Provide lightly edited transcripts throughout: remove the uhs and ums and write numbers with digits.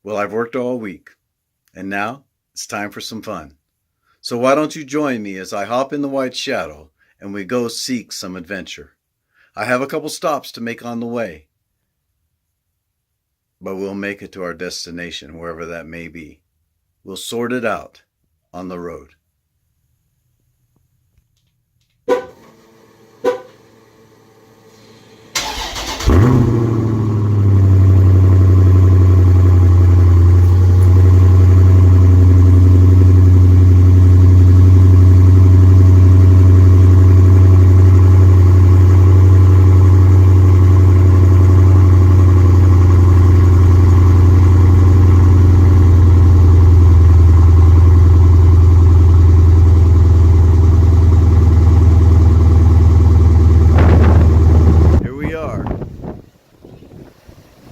Well, I've worked all week, and now it's time for some fun. So why don't you join me as I hop in the White Shadow and we go seek some adventure? I have a couple stops to make on the way, but we'll make it to our destination, wherever that may be. We'll sort it out on the road.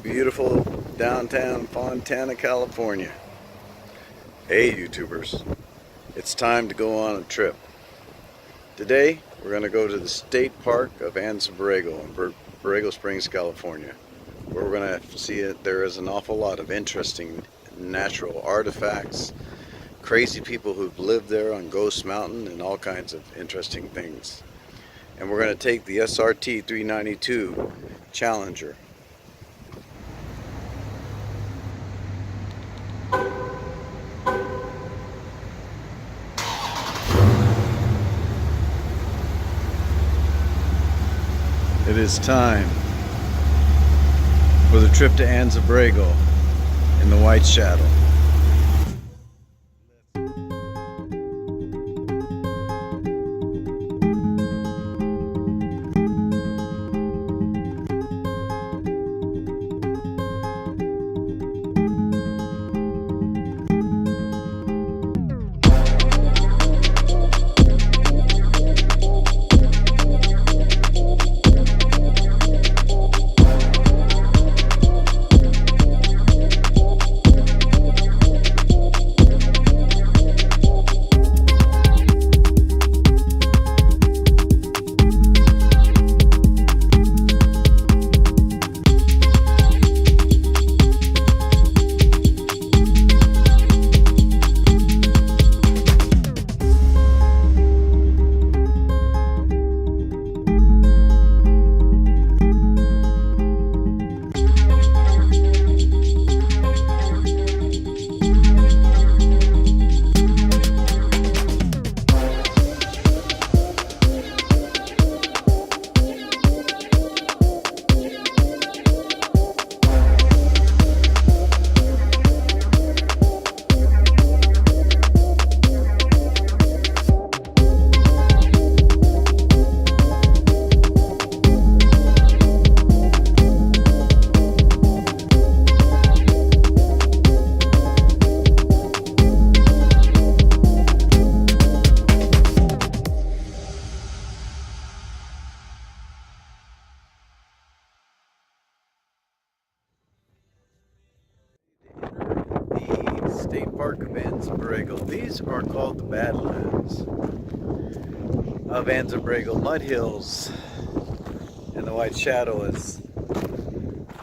Beautiful downtown Fontana, California. Hey YouTubers, it's time to go on a trip. Today we're going to go to the state park of Anza Borrego in Borrego Springs, California, where we're going to see that there is an awful lot of interesting natural artifacts, crazy people who've lived there on Ghost Mountain, and all kinds of interesting things. And we're going to take the SRT 392 Challenger. It is time for the trip to Anza Borrego in the White Shadow. State Park of Anza Borrego. These are called the Badlands of Anza Borrego. Mud hills, and the White Shadow is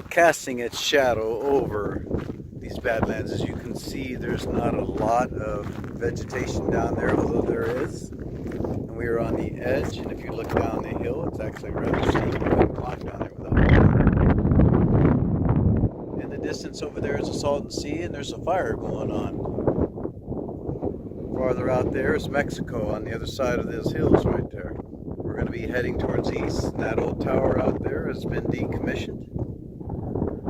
casting its shadow over these Badlands. As you can see, there's not a lot of vegetation down there, although there is. And we are on the edge, and if you look down the hill, it's actually rather steep. You can climb down there without distance over there is a Salton Sea, and there's a fire going on. Farther out there is Mexico on the other side of those hills right there. We're going to be heading towards the east, and that old tower out there has been decommissioned.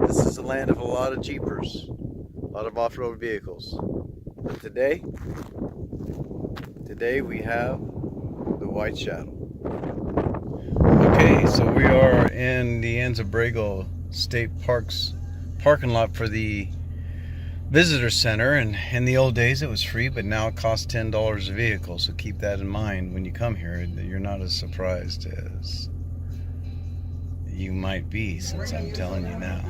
This is the land of a lot of jeepers, a lot of off-road vehicles. But today we have the White Shadow. Okay, so we are in the Anza Borrego State Park's parking lot for the visitor center, and in the old days it was free, but now it costs $10 a vehicle, so keep that in mind when you come here. You're not as surprised as you might be, since I'm telling you now.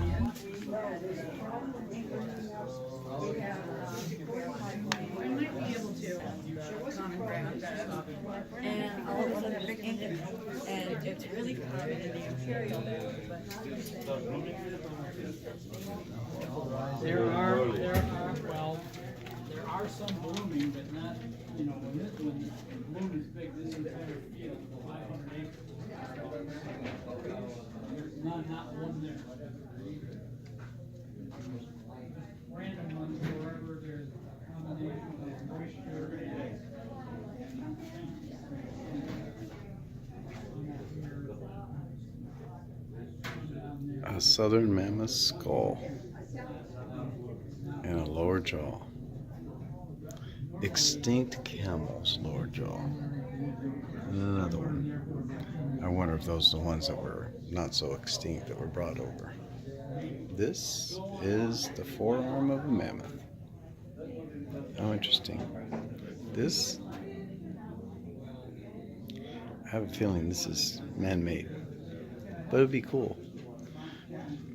And all of a sudden a big engine, and it's really common in the Imperial Navy, but not in there are some blooming, but not, you know, when the bloom is big, this entire field, 500 acres. There's not one there. Random ones wherever there's a combination of moisture and A southern mammoth skull and a lower jaw. Extinct camel's lower jaw. And another one. I wonder if those are the ones that were not so extinct that were brought over. This is the forearm of a mammoth. How interesting. This, I have a feeling this is man-made, but it'd be cool.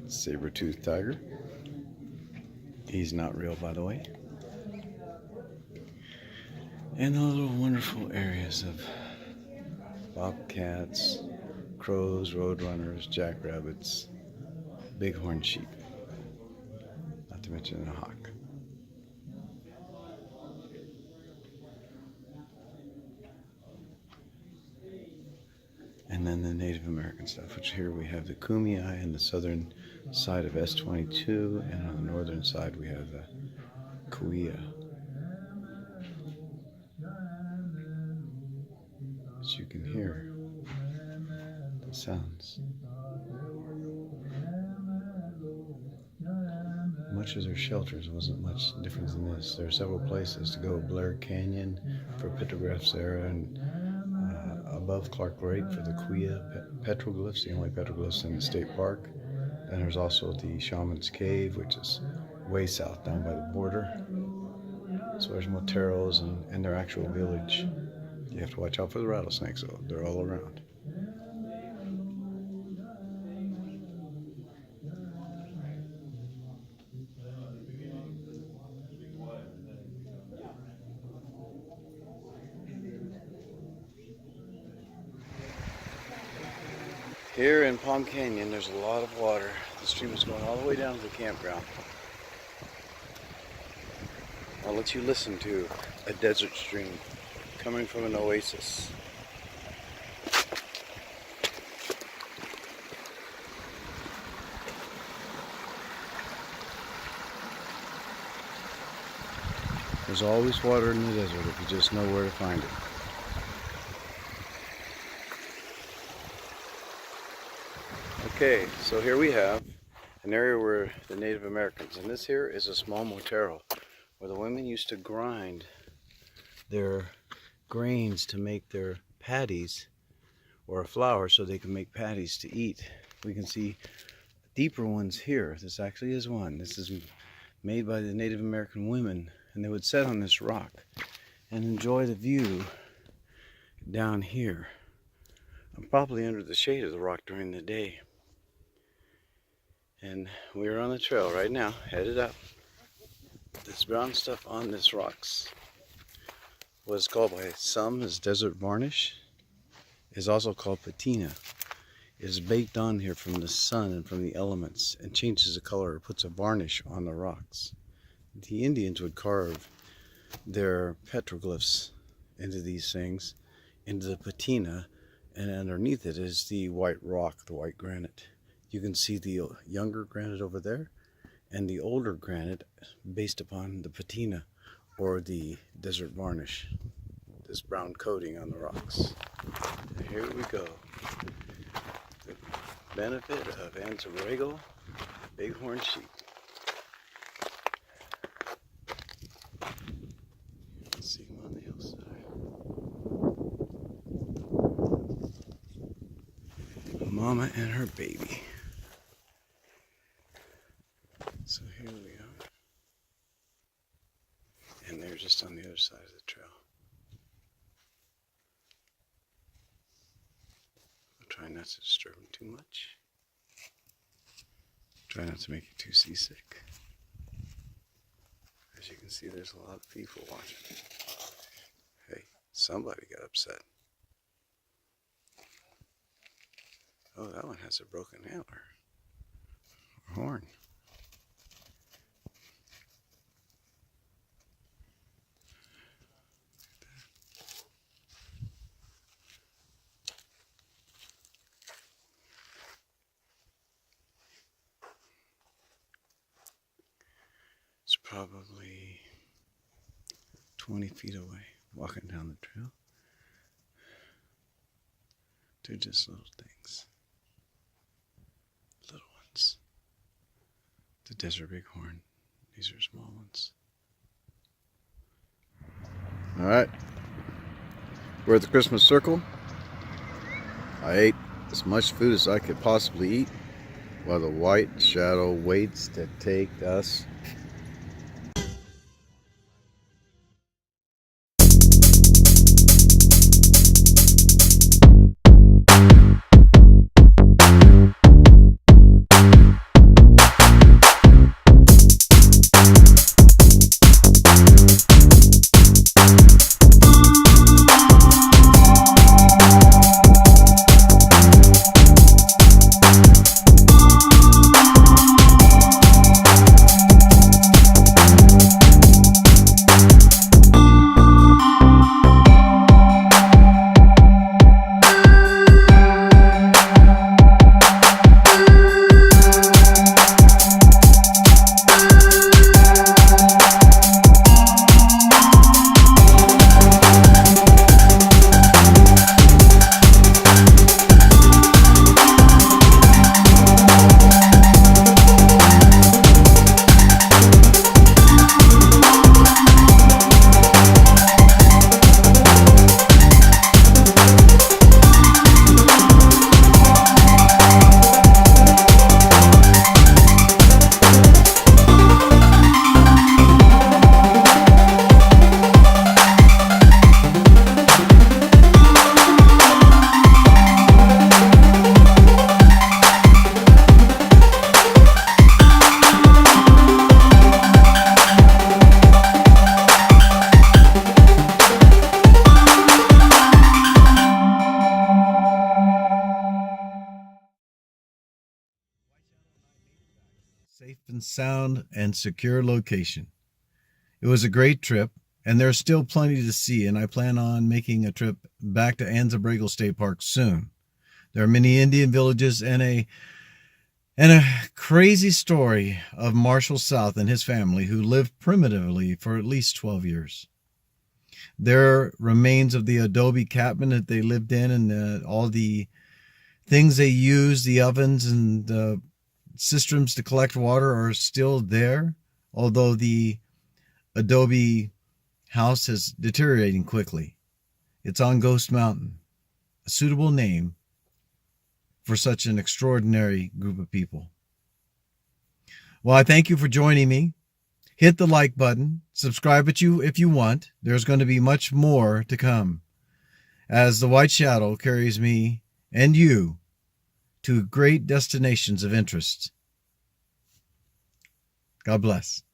Saber-toothed tiger. He's not real, by the way. And the little wonderful areas of bobcats, crows, roadrunners, jackrabbits, bighorn sheep, not to mention a hawk. And then the Native American stuff, which here we have the Kumeyaay on the southern side of S-22, and on the northern side we have the Kuya. As you can hear the sounds. Much as their shelters wasn't much different than this. There are several places to go. Blair Canyon for petrographs there, and above Clark Lake for the Kuya petroglyphs, the only petroglyphs in the state park. And there's also the Shaman's Cave, which is way south down by the border. So there's Moteros and their actual village. You have to watch out for the rattlesnakes, though. They're all around. Here in Palm Canyon, there's a lot of water. The stream is going all the way down to the campground. I'll let you listen to a desert stream coming from an oasis. There's always water in the desert if you just know where to find it. Okay, so here we have an area where the Native Americans, and this here is a small motero where the women used to grind their grains to make their patties or a flour so they can make patties to eat. We can see deeper ones here. This actually is one. This is made by the Native American women, and they would sit on this rock and enjoy the view down here. I'm probably under the shade of the rock during the day. And we're on the trail right now, headed up. This brown stuff on this rocks, what is called by some as desert varnish, is also called patina. It is baked on here from the sun and from the elements and changes the color or puts a varnish on the rocks. The Indians would carve their petroglyphs into these things, into the patina, and underneath it is the white rock, the white granite. You can see the younger granite over there and the older granite based upon the patina or the desert varnish, this brown coating on the rocks. And here we go. The benefit of Anza Borrego bighorn sheep. You can see them on the hillside. A mama and her baby. So here we are, and they're just on the other side of the trail. I'll try not to disturb them too much. Try not to make you too seasick. As you can see, there's a lot of people watching. Hey. Somebody got upset. Oh, that one has a broken antler. Or horn. It's probably 20 feet away, walking down the trail. They're just little things. Little ones. The desert bighorn. These are small ones. Alright. We're at the Christmas Circle. I ate as much food as I could possibly eat while the white shadow waits to take us. Safe and sound and secure location. It was a great trip, and there's still plenty to see, and I plan on making a trip back to Anza Borrego State Park soon. There are many Indian villages and a crazy story of Marshall South and his family who lived primitively for at least 12 years. There are remains of the adobe cabin that they lived in, and all the things they used, the ovens and the cisterns to collect water, are still there, although the adobe house is deteriorating quickly. It's on Ghost Mountain, a suitable name for such an extraordinary group of people. Well, I thank you for joining me. Hit the like button, subscribe if you want. There's going to be much more to come as the white shadow carries me and you to great destinations of interest. God bless.